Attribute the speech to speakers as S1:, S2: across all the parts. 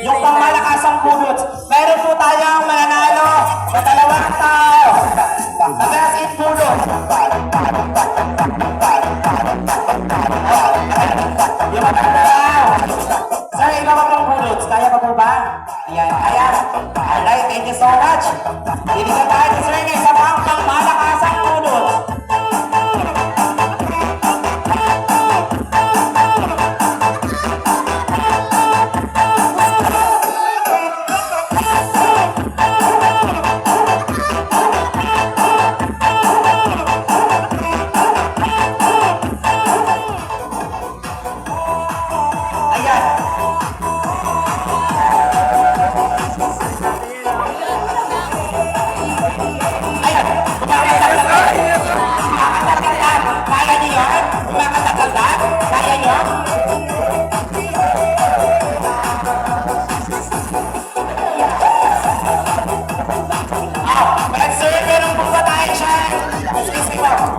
S1: Yung pangmalakasang bunot. Meron po tayong mananalo sa dalawang tao. Against it bunot. Yung mga tao. Sir, iba pa pong bunot. Kaya pa po ba? Ayan, kaya. Alright, thank you so much. Ibigay tayo ni Sir ng isa pang pangmalakasang bunot.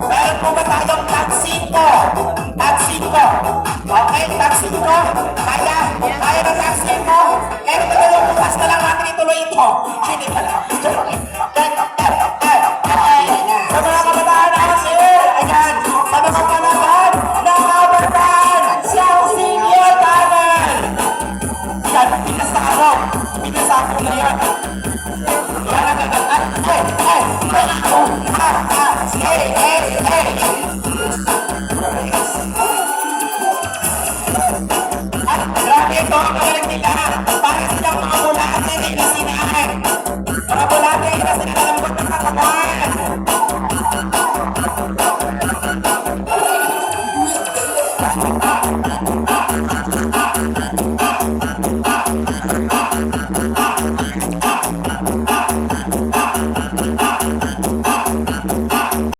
S1: Meron po ba tayong taksiko? Taksiko. Okay, taksiko. Kaya na taksiko. Kaya na tayo bukas na lang natin ituloy ito. Hindi pala. Sa mga kabataan na kasi, ayan, sa mga kabataan na kabataan sa senior tunnel. Yan, pinas na ako. Pinas ako na yan. Grabe ito ang magaling nila. Para silang mga bulate na sinahan. Mga bulate na sinalambot ng katawan.